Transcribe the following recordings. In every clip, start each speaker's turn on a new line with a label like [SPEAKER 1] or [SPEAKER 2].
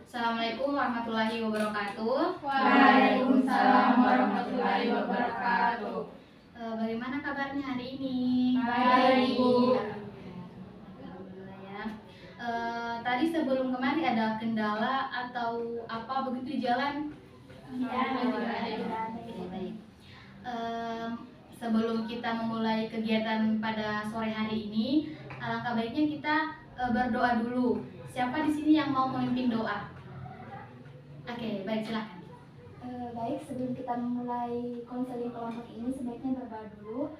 [SPEAKER 1] Assalamualaikum warahmatullahi wabarakatuh.
[SPEAKER 2] Waalaikumsalam warahmatullahi wabarakatuh.
[SPEAKER 1] Bagaimana kabarnya hari ini?
[SPEAKER 2] Baik, Bu.
[SPEAKER 1] Alhamdulillah ya. Tadi sebelum kemarin ada kendala atau apa begitu di jalan?
[SPEAKER 2] Tidak ada.
[SPEAKER 1] Oke, baik. Sebelum kita memulai kegiatan pada sore hari ini, alangkah baiknya kita berdoa dulu. Siapa di sini yang mau memimpin doa? Oke, baik, silakan.
[SPEAKER 3] Baik, sebelum kita memulai konseling kelompok ini sebaiknya berdoa dulu.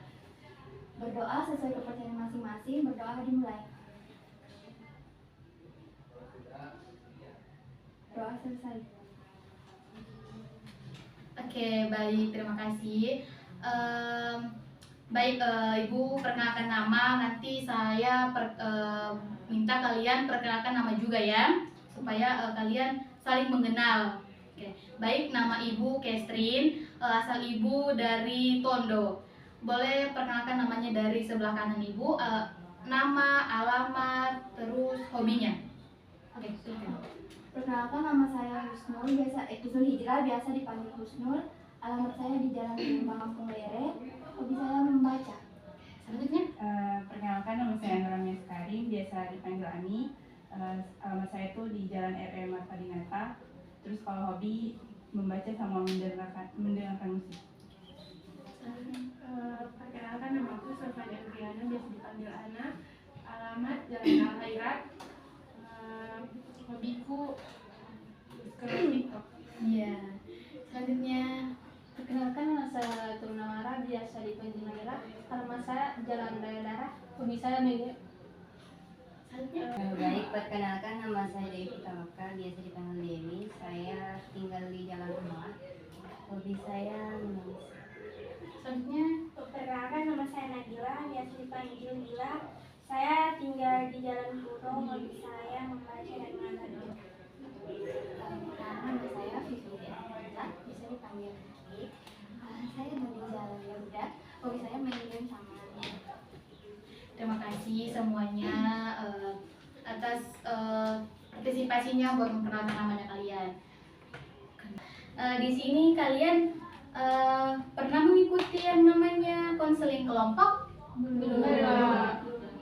[SPEAKER 3] Berdoa sesuai kepercayaan masing-masing. Berdoa dimulai. Doa selesai.
[SPEAKER 1] Oke, baik, terima kasih. Baik, Ibu perkenalkan nama, nanti saya minta kalian perkenalkan nama juga ya, supaya kalian saling mengenal. Oke, baik, nama Ibu Kestrin, asal Ibu dari Tondo. Boleh perkenalkan namanya dari sebelah kanan Ibu, nama, alamat, terus hobinya. Oke, silakan.
[SPEAKER 3] Perkenalkan, nama saya Husnul, Husnul Hijrah, biasa dipanggil Husnul. Alamat saya di Jalan Kembang Kampung Lere. Hobi saya membaca.
[SPEAKER 1] Selanjutnya.
[SPEAKER 2] Perkenalkan, nama saya Nurami Karim, biasa dipanggil Ani. Alamat saya itu di Jalan RM Marta Dinata. Terus kalau hobi membaca sama mendengarkan musik.
[SPEAKER 4] Perkenalkan, nama aku Sofani Adriana, biasa dipanggil Ana. Alamat Jalan Al Khairat. Hobiku scroll TikTok.
[SPEAKER 1] Iya. Selanjutnya.
[SPEAKER 5] Perkenalkan, nama saya Turnawara, biasa dipanggil Naila. Alamat saya Jalan Raya Darah. Hobi saya media.
[SPEAKER 6] Baik, perkenalkan, nama saya Dewi Tamaka, biasa dipanggil Dewi. Saya tinggal di Jalan Rumah. Hobi saya menulis.
[SPEAKER 1] Selanjutnya.
[SPEAKER 7] Perkenalkan, nama saya Nagila, biasa dipanggil Gila. Saya tinggal di Jalan Puro. Hobi saya membaca dan menonton.
[SPEAKER 3] Nama saya Vivi Amanda, bisa dipanggil Vivi. Saya dari Jalan Yahuda. Hobi saya main game sama
[SPEAKER 1] Terima kasih semuanya atas partisipasinya buat memperkenalkan namanya kalian. Di sini kalian pernah mengikuti yang namanya konseling kelompok?
[SPEAKER 4] Belum.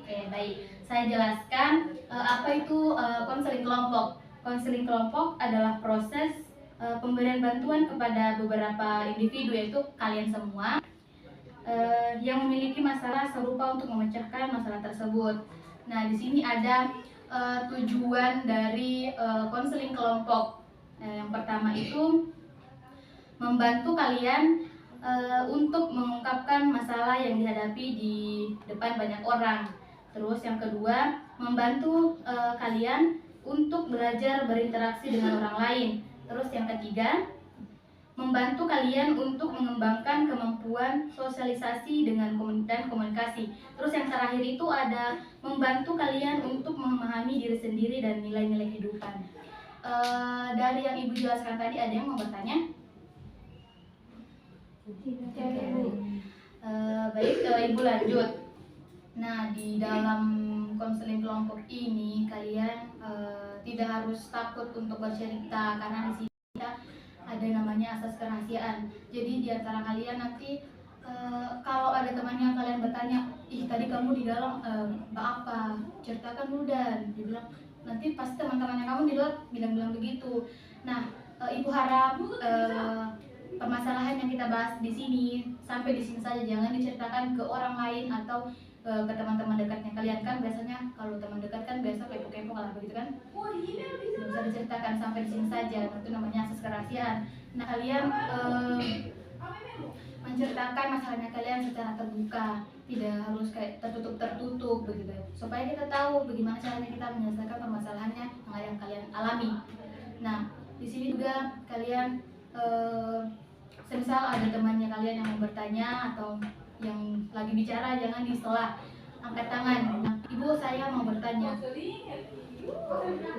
[SPEAKER 1] Oke, baik. Saya jelaskan apa itu konseling kelompok. Konseling kelompok adalah proses pemberian bantuan kepada beberapa individu, yaitu kalian semua, yang memiliki masalah serupa untuk memecahkan masalah tersebut. Nah, di sini ada tujuan dari konseling kelompok. Yang pertama itu membantu kalian untuk mengungkapkan masalah yang dihadapi di depan banyak orang. Terus yang kedua, membantu kalian untuk belajar berinteraksi dengan orang lain. Terus yang ketiga, membantu kalian untuk mengembangkan kemampuan sosialisasi dan komunikasi. Terus yang terakhir itu ada membantu kalian untuk memahami diri sendiri dan nilai-nilai kehidupan. Dari yang Ibu jelaskan tadi, ada yang mau bertanya? Baik, Ibu lanjut. Nah, di dalam konseling kelompok ini kalian tidak harus takut untuk bercerita, karena di sini kita ada namanya asas kerahasiaan. Jadi di antara kalian nanti kalau ada temannya kalian bertanya, ih tadi kamu di dalam apa? Ceritakan dulu, dan dibilang nanti pasti teman-temannya kamu di luar bilang begitu. Nah, Ibu harap permasalahan yang kita bahas di sini sampai di sini saja, jangan diceritakan ke orang lain atau ke teman-teman dekatnya kalian. Kan biasanya kalau teman dekat kan biasa kepo-kepo lah begitu kan, nggak bisa diceritakan, sampai di sini saja. Itu namanya asas kerahasiaan. Nah, kalian menceritakan masalahnya kalian secara terbuka, tidak harus kayak tertutup begitu, supaya kita tahu bagaimana caranya kita menyelesaikan permasalahannya yang kalian alami. Nah, di sini juga kalian semisal ada temannya kalian yang mau bertanya atau yang lagi bicara, jangan di setelah angkat tangan. Nah, Ibu, saya mau bertanya.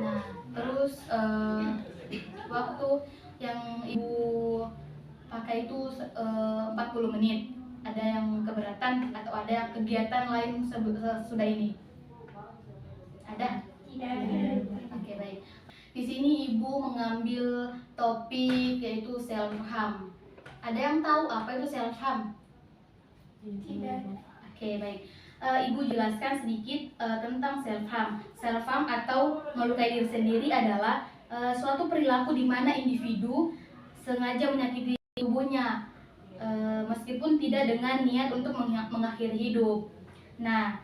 [SPEAKER 1] Nah, terus waktu yang Ibu pakai itu 40 menit. Ada yang keberatan atau ada kegiatan lain sudah ini? Ada?
[SPEAKER 7] Tidak.
[SPEAKER 1] Oke, baik. Di di sini ibu mengambil topik yaitu self harm. Ada yang tahu apa itu self harm?
[SPEAKER 3] Tidak.
[SPEAKER 1] Oke, baik. Ibu jelaskan sedikit tentang self harm. Self harm atau melukai diri sendiri adalah suatu perilaku di mana individu sengaja menyakiti tubuhnya meskipun tidak dengan niat untuk mengakhiri hidup. Nah,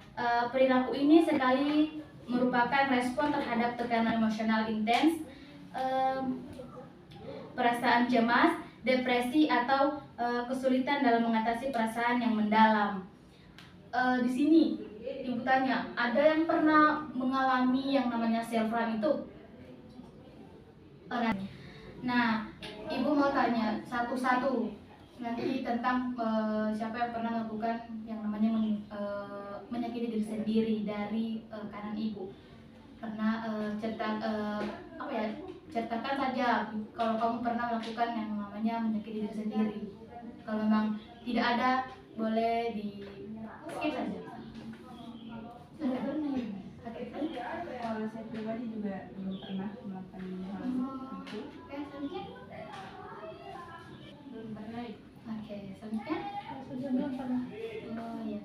[SPEAKER 1] perilaku ini sekali merupakan respon terhadap tekanan emosional intens, perasaan cemas, depresi atau kesulitan dalam mengatasi perasaan yang mendalam. Di sini ibu tanya, ada yang pernah mengalami yang namanya self harm itu? Nah, ibu mau tanya satu-satu nanti tentang siapa yang pernah melakukan yang namanya menyakiti diri sendiri dari kanan ibu. Pernah ceritakan saja kalau kamu pernah melakukan yang namanya menyakiti diri sendiri. Kalau memang tidak ada, boleh di skip saja.
[SPEAKER 2] Kalau saya pribadi juga belum pernah melakukan hal itu.
[SPEAKER 1] Selanjutnya.
[SPEAKER 4] Belum pernah.
[SPEAKER 1] Oke, selanjutnya.
[SPEAKER 5] Belum pernah.
[SPEAKER 1] Oh iya.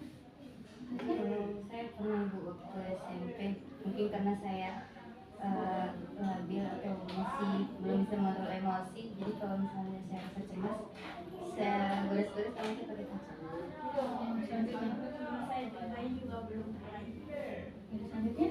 [SPEAKER 6] Saya pernah Bu waktu SMP, mungkin karena saya labil atau masih belum bisa mengontrol emosi, jadi kalau misalnya saya rasa cemas, saya gores-gores sama saya pakai kaca.
[SPEAKER 1] Selanjutnya.
[SPEAKER 7] Saya juga belum pernah.
[SPEAKER 1] Selanjutnya.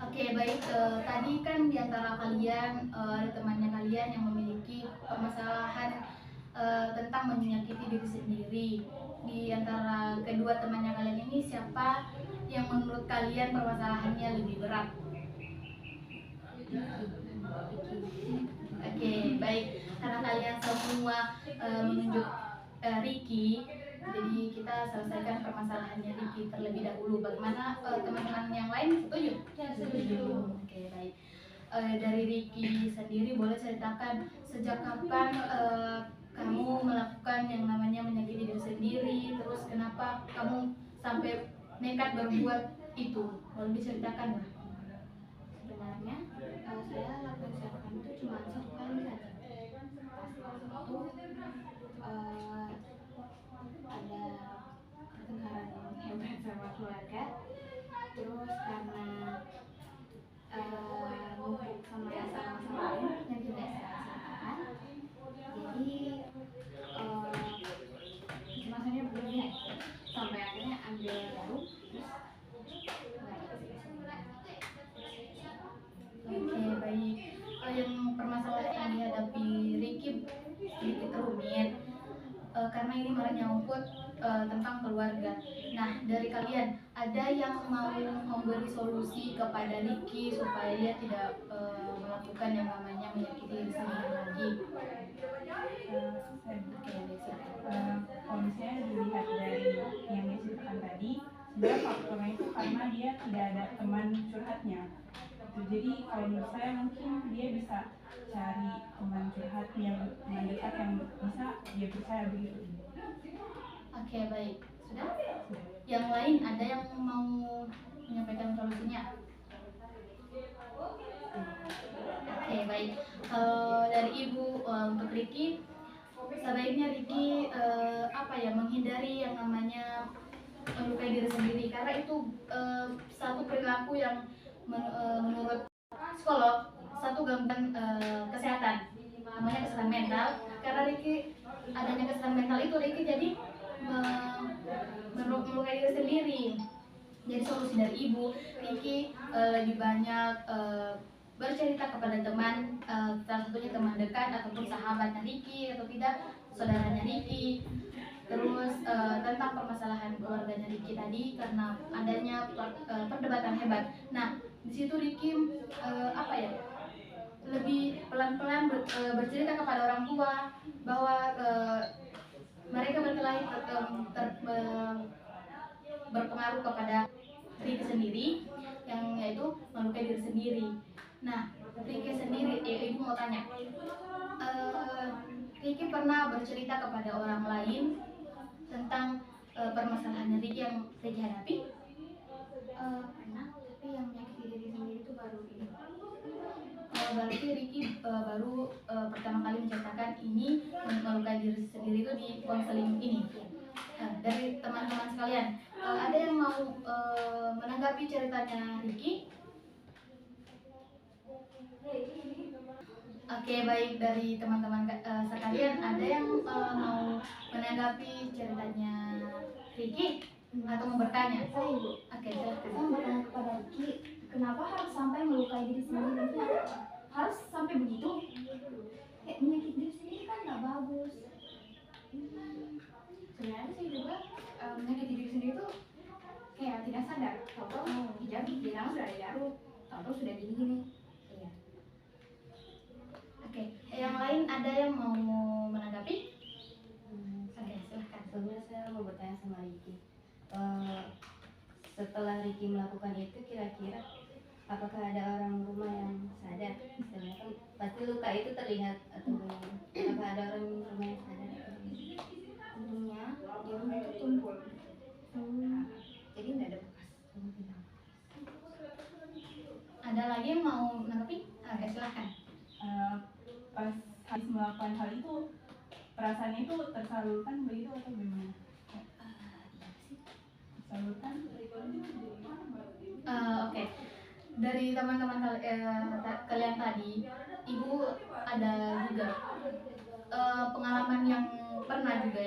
[SPEAKER 1] Oke, baik. Tadi kan di antara kalian ada temannya kalian yang memiliki permasalahan tentang menyakiti diri sendiri. Di antara kedua temannya kalian ini siapa yang menurut kalian permasalahannya lebih berat? Oke, baik. Karena kalian semua menunjuk Ricky, jadi kita selesaikan permasalahannya Ricky terlebih dahulu. Bagaimana teman-teman yang lain setuju?
[SPEAKER 5] Ya, setuju.
[SPEAKER 1] Oke, baik. Dari Ricky sendiri boleh ceritakan sejak kapan kamu melakukan yang namanya menyakiti diri sendiri, terus kenapa kamu sampai nekat berbuat itu? Boleh diceritakan, Mbak?
[SPEAKER 3] Sebenarnya saya lakukan self harm itu cuma satu kali saja. Pas itu ada pertengkaran hebat sama keluarga, terus karena ngumpul sama masalah lain yang tidak selesai, jadi kecemasannya berlebihan sampai akhirnya ambil baru
[SPEAKER 1] Oke, baik. Yang permasalahan yang dihadapi Ricky sedikit rumit karena ini menyangkut tentang keluarga. Nah, dari kalian ada yang mau memberi solusi kepada Ricky supaya dia tidak melakukan yang namanya menyakiti diri sendiri lagi? Oke, baik, silakan.
[SPEAKER 2] Kalau misalnya dilihat dari yang diceritakan tadi, sebenarnya faktornya itu karena dia tidak ada teman curhatnya. Jadi kalau menurut saya mungkin dia bisa cari teman curhat yang teman dekat yang bisa dia percaya begitu.
[SPEAKER 1] Oke, baik. Sudah? Yang lain ada yang mau menyampaikan solusinya? Oke, baik. Dari Ibu untuk Ricky, sebaiknya Ricky menghindari yang namanya melukai diri sendiri karena itu satu perilaku yang menurut psikolog satu gangguan kesehatan, namanya kesehatan mental. Karena Ricky adanya kesehatan mental itu, Ricky jadi melukai diri sendiri. Jadi solusi dari Ibu, Ricky lebih banyak bercerita kepada teman, salah satunya teman dekat ataupun sahabatnya Ricky atau tidak saudaranya Ricky. Terus tentang permasalahan keluarganya Ricky tadi karena adanya perdebatan hebat. Nah, di situ Ricky lebih pelan-pelan bercerita kepada orang tua bahwa mereka berkelahi berpengaruh kepada Ricky sendiri, yang yaitu melukai diri sendiri. Nah, Ricky sendiri, Ibu mau tanya, Ricky pernah bercerita kepada orang lain tentang permasalahan Ricky yang Ricky hadapi?
[SPEAKER 3] Pernah, tapi yang menyakiti diri sendiri itu baru ini.
[SPEAKER 1] Berarti Ricky baru pertama kali menceritakan ini melukai diri sendiri itu di konseling ini. Dari teman-teman sekalian, ada yang mau menanggapi ceritanya Ricky? Oke, baik, dari teman-teman sekalian, ada yang mau menanggapi ceritanya Ricky atau mau bertanya?
[SPEAKER 3] Saya Ibu,
[SPEAKER 1] Oke, silakan.
[SPEAKER 3] saya mau bertanya kepada Ricky, kenapa harus sampai melukai diri sendiri? Maksudnya, harus sampai begitu? Kayak menyakiti diri sendiri kan nggak bagus. Sebenarnya sih juga menyakiti diri sendiri itu kayak tidak sadar. Tahu-tahu hijab bilang sudah ada jarum, tahu-tahu sudah gini-gini. Iya.
[SPEAKER 1] Oke, yang lain ada yang mau menanggapi? Oke, silahkan.
[SPEAKER 6] Sebelumnya saya mau bertanya sama Ricky. Setelah Ricky melakukan itu, kira-kira apakah ada orang rumah yang sadar? Misalnya kan pasti luka itu terlihat atau belum? Apakah ada orang rumah yang sadar atau belum?
[SPEAKER 3] Untungnya jarum itu tumpul. Jadi nggak ada bekas.
[SPEAKER 1] Ada lagi yang mau menanggapi? Oke, silahkan.
[SPEAKER 2] Pas habis melakukan hal itu, perasaannya itu tersalurkan begitu atau gimana? Tersalurkan?
[SPEAKER 1] Oke. Dari teman-teman kalian tadi, Ibu ada juga pengalaman yang pernah juga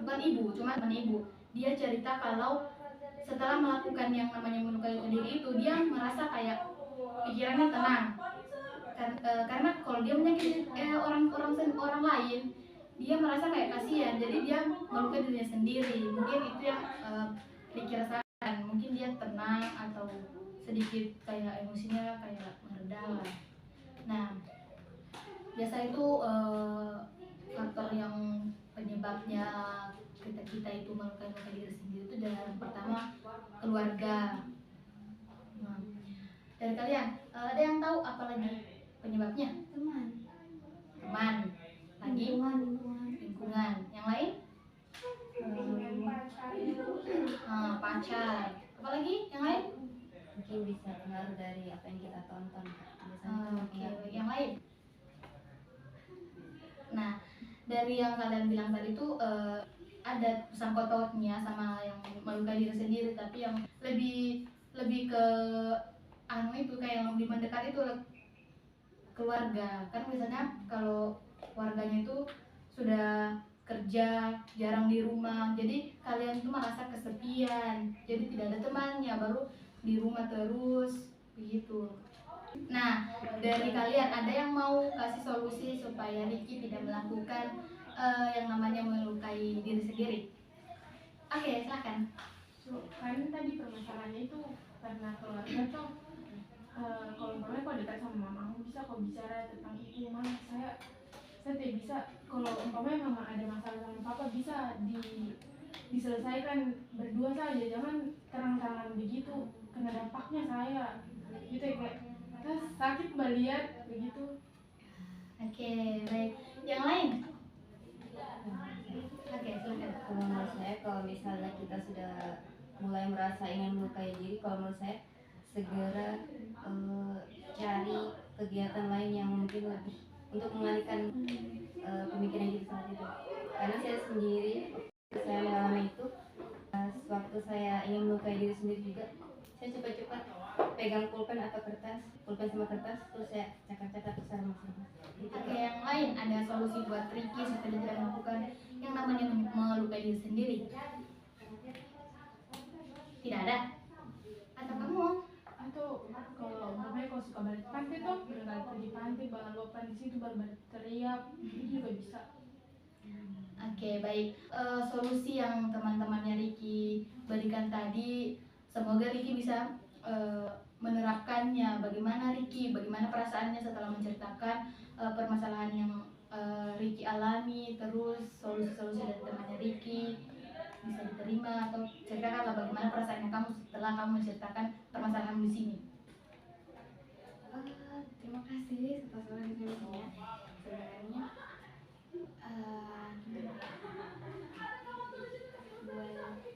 [SPEAKER 1] bukan Ibu, cuma teman Ibu. Dia cerita kalau setelah melakukan yang namanya melukai diri itu, dia merasa kayak pikirannya tenang. Karena kalau dia menyakiti orang lain, dia merasa kayak kasihan, jadi dia melukai dirinya sendiri. Mungkin itu yang Ricky rasakan. Mungkin dia tenang atau sedikit kayak emosinya kayak mereda lah. Nah, biasa itu faktor yang penyebabnya kita itu melukai diri sendiri itu dari pertama keluarga. Nah, dari kalian ada yang tahu apa lagi penyebabnya? Teman lagi lingkungan. Yang lain? Pacar. Apa lagi? Yang lain?
[SPEAKER 6] Mungkin bisa pengaruh dari apa yang kita tonton. Biasanya
[SPEAKER 1] Oke, yang lain? Nah, dari yang kalian bilang tadi itu ada sangkut pautnya sama yang melukai diri sendiri, tapi yang lebih ke itu kayak yang lebih mendekat itu keluarga. Kan biasanya kalau keluarganya itu sudah kerja, jarang di rumah, jadi kalian itu merasa kesepian, jadi tidak ada temannya, baru di rumah terus begitu. Nah, dari kalian ada yang mau kasih solusi supaya Ricky tidak melakukan yang namanya melukai diri sendiri? Oke, silakan.
[SPEAKER 4] Kan tadi permasalahannya itu karena keluarga tuh kalau umpamanya kau dekat sama mamamu bisa kau bicara tentang itu. Saya tidak bisa. Kalau umpamanya mama ada masalah sama papa bisa diselesaikan berdua saja, jangan terang-terangan begitu, kena dampaknya saya gitu ya, kayak sakit melihat begitu.
[SPEAKER 1] Oke, baik. Yang lain? Oke, silakan.
[SPEAKER 6] Kalau menurut saya, kalau misalnya kita sudah mulai merasa ingin melukai diri, kalau menurut saya segera cari kegiatan lain yang mungkin lebih untuk mengalihkan pemikiran kita saat itu. Karena saya sendiri, saya mengalami itu, waktu saya ingin melukai diri sendiri juga, saya cepat-cepat pegang pulpen atau pulpen sama kertas, terus saya cakap-cakap secara maksimal.
[SPEAKER 1] Oke, yang lain ada solusi buat Ricky supaya dia tidak melakukan yang namanya melukai diri sendiri? Tidak ada? Atau kamu?
[SPEAKER 4] Atau kalau umpamanya kau suka balik pantai tuh, berangkat pergi pantai, bawa luapan di situ baru teriak, itu juga bisa.
[SPEAKER 1] Oke, baik. Solusi yang teman-temannya Ricky berikan tadi, semoga Ricky bisa menerapkannya. Bagaimana perasaannya setelah menceritakan permasalahan yang Ricky alami, terus solusi-solusi dari temannya Ricky bisa diterima, atau ceritakanlah bagaimana perasaannya kamu setelah kamu menceritakan permasalahan di sini.
[SPEAKER 3] Terima kasih atas informasinya. Sebenarnya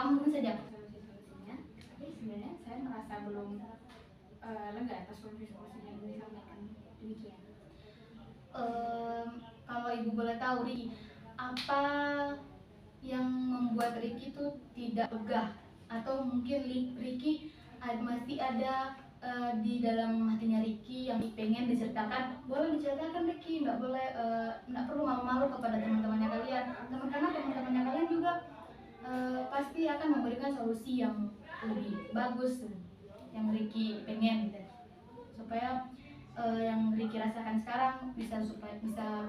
[SPEAKER 1] kamu mungkin saja.
[SPEAKER 3] Solusi-solusinya, tapi sebenarnya saya merasa belum lega atas solusi-solusi yang disampaikan. Demikian.
[SPEAKER 1] Kalau ibu boleh tahu, Riki, apa yang membuat Riki itu tidak lega, atau mungkin Riki masih ada di dalam hatinya Riki yang pengen diceritakan? Boleh diceritakan Riki, nggak boleh, nggak perlu malu-malu kepada teman-temannya kalian. Karena teman-temannya kalian juga pasti akan memberikan solusi yang lebih bagus yang Riki pengen gitu, supaya yang Riki rasakan sekarang bisa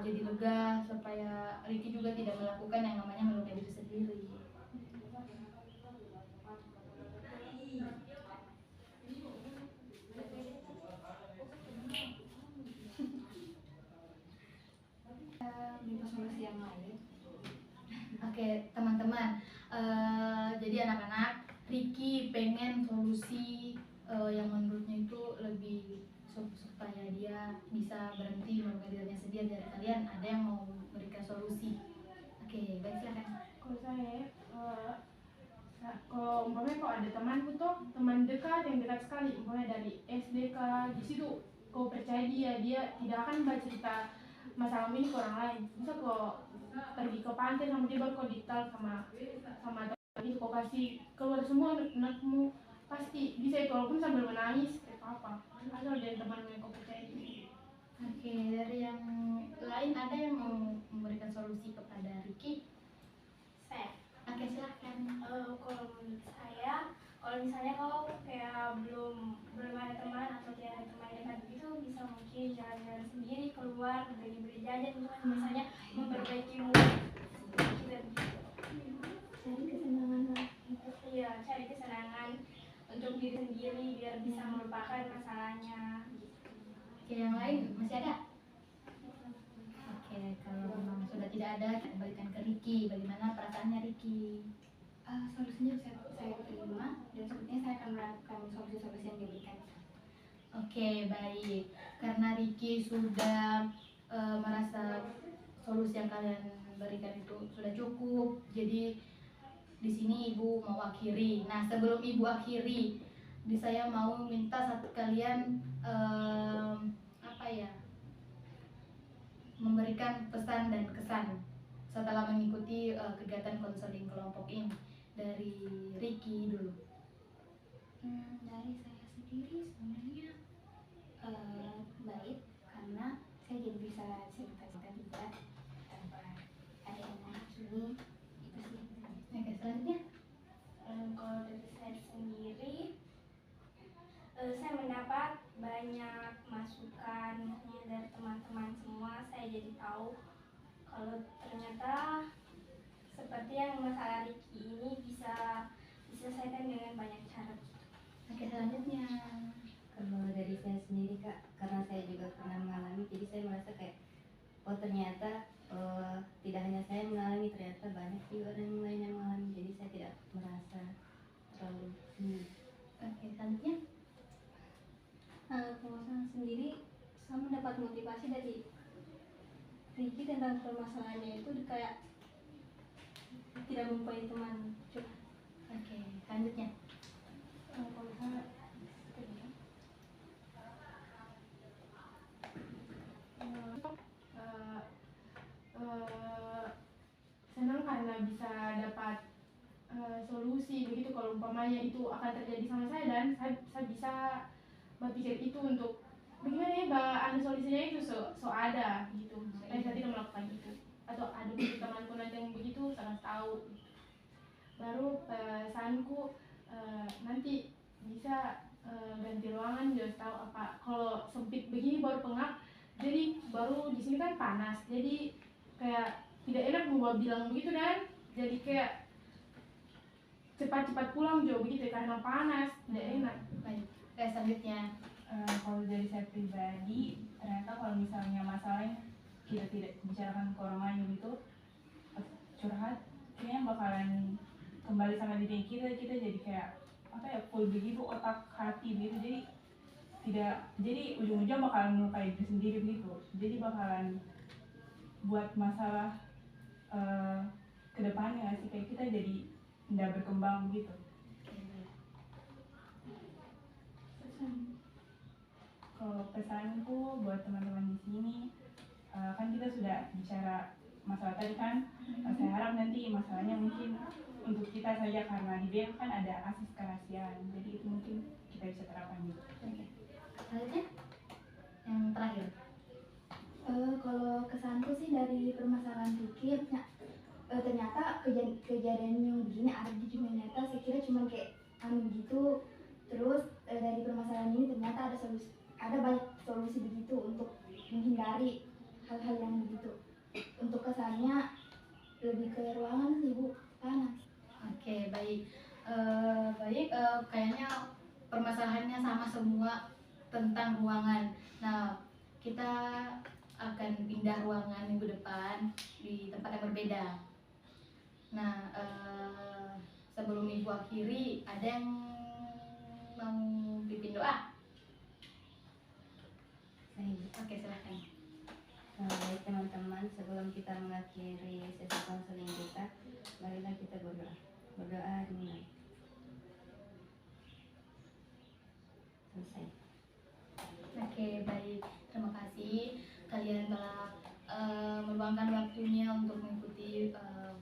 [SPEAKER 1] jadi lega, supaya Riki juga tidak melakukan yang namanya melukai diri sendiri.
[SPEAKER 3] Minta solusi yang lain.
[SPEAKER 1] Oke, teman-teman, jadi anak-anak, Riki pengen solusi yang menurutnya itu lebih supaya dia bisa berhenti melukai dirinya sendiri. Dari kalian ada yang mau memberikan solusi? Oke, baik, silakan.
[SPEAKER 4] Kalau saya kalau umpamanya kok ada temanku tuh, teman dekat yang dekat sekali, umpamanya dari SD di situ kau percaya dia tidak akan cerita masalah ini ke orang lain. Bisa kok pergi ke pantai sama dia, baru kau detail sama teman kau kasih keluar semua anakmu, pasti bisa itu walaupun sambil menangis apa asal dari teman yang kau percaya.
[SPEAKER 1] Oke, dari yang lain ada yang mau memberikan solusi kepada Riki?
[SPEAKER 7] Saya.
[SPEAKER 1] Oke, silahkan.
[SPEAKER 7] Kalau menurut saya, kalau misalnya kau kayak belum ada teman atau tidak ada teman dekat gitu, bisa mungkin jalan-jalan sendiri keluar, beli jajan gitu kan, misalnya memperbaiki mood kita
[SPEAKER 3] Cari kesenangan lah.
[SPEAKER 7] iya, cari kesenangan untuk diri sendiri biar bisa melupakan masalahnya.
[SPEAKER 1] Oke, yang lain masih ada? Oke, kalau memang sudah tidak ada, kita kembalikan ke Riki. Bagaimana perasaannya Riki?
[SPEAKER 3] Solusinya saya terima dan sepertinya saya akan melakukan solusi-solusi yang diberikan.
[SPEAKER 1] Oke, baik. Karena Riki sudah merasa solusi yang kalian berikan itu sudah cukup, jadi di sini ibu mau akhiri. Nah, sebelum ibu akhiri, saya mau minta kalian memberikan pesan dan kesan setelah mengikuti kegiatan konseling kelompok ini. Dari Riki dulu.
[SPEAKER 3] Dari saya sendiri sebenarnya baik, karena saya jadi bisa cerita-cerita juga tanpa ada yang menghakimi. Itu sih.
[SPEAKER 1] Oke, selanjutnya.
[SPEAKER 7] Kalau dari saya sendiri, saya mendapat banyak masukan dari teman-teman semua. Saya jadi tahu kalau ternyata seperti yang masalah Riki ini bisa diselesaikan dengan banyak cara.
[SPEAKER 1] Oke, selanjutnya.
[SPEAKER 6] Kalau dari saya sendiri Kak, karena saya juga pernah mengalami, jadi saya merasa kayak oh ternyata tidak hanya saya mengalami, ternyata banyak juga orang lain yang mengalami, jadi saya tidak merasa terlalu sendiri.
[SPEAKER 1] Oke, selanjutnya.
[SPEAKER 5] Kalau saya sendiri, saya mendapat motivasi dari Riki tentang permasalahannya itu kayak tidak mempunyai teman curhat.
[SPEAKER 1] Oke, selanjutnya.
[SPEAKER 4] Kalau saya senang karena bisa dapat solusi begitu. Kalau umpamanya itu akan terjadi sama saya dan saya bisa berpikir itu untuk bagaimana ya ada solusinya itu so ada gitu, supaya saya tidak melakukan itu, atau ada temanku nanti yang begitu saya tahu. Baru pesanku nanti bisa ganti ruangan, just tahu apa kalau sempit begini baru pengap, jadi baru di sini kan panas, jadi kayak tidak enak mau bilang begitu dan jadi kayak cepat-cepat pulang jauh begitu karena panas, tidak enak.
[SPEAKER 1] Baik. Oke, selanjutnya.
[SPEAKER 2] Kalau dari saya pribadi, ternyata kalau misalnya masalahnya kita tidak bicarakan ke orang lain gitu, curhat, kayaknya bakalan kembali sama diri kita jadi kayak apa ya, full begitu otak hati gitu, jadi ujung-ujung bakalan melukai diri sendiri begitu, jadi bakalan buat masalah kedepannya sih, kayak kita jadi tidak berkembang gitu. Kalau pesanku buat teman-teman di sini, kan kita sudah bicara masalah tadi kan, saya harap nanti masalahnya mungkin untuk kita saja karena di BEM kan ada asas kerahasiaan, jadi itu mungkin kita bisa terapkan gitu.
[SPEAKER 1] Selanjutnya yang terakhir.
[SPEAKER 3] Kalau kesanku sih dari permasalahan fikir, ternyata kejadian yang begini ada di dunia nyata. Saya kira cuma kayak gitu. Terus dari permasalahan ini ternyata ada banyak solusi begitu untuk menghindari hal-hal yang begitu. Untuk kesannya lebih ke ruangan sih Bu, panas.
[SPEAKER 1] Oke, baik. Kayaknya permasalahannya sama semua tentang ruangan. Nah, kita akan pindah ruangan minggu depan di tempat yang berbeda. Nah, sebelum Ibu akhiri, ada yang mau pimpin doa? Oke, silakan.
[SPEAKER 6] Baik teman-teman, sebelum kita mengakhiri sesi konseling kita, marilah kita berdoa. Berdoa dimulai. Selesai.
[SPEAKER 1] Oke, baik. Terima kasih kalian telah meluangkan waktunya untuk mengikuti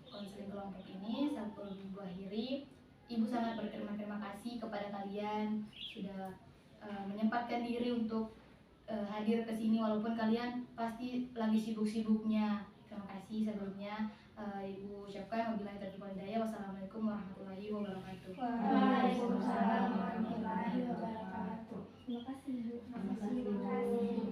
[SPEAKER 1] konseling kelompok ini. Sebelum Ibu akhiri, Ibu sangat berterima kasih kepada kalian sudah menyempatkan diri untuk hadir ke sini walaupun kalian pasti lagi sibuk-sibuknya. Terima kasih sebelumnya. Ibu ucapkan wabillahi taufiq wal hidayah. Wassalamualaikum warahmatullahi wabarakatuh.
[SPEAKER 3] Waalaikumsalam warahmatullahi wabarakatuh. Terima kasih Bu.
[SPEAKER 6] Terima kasih.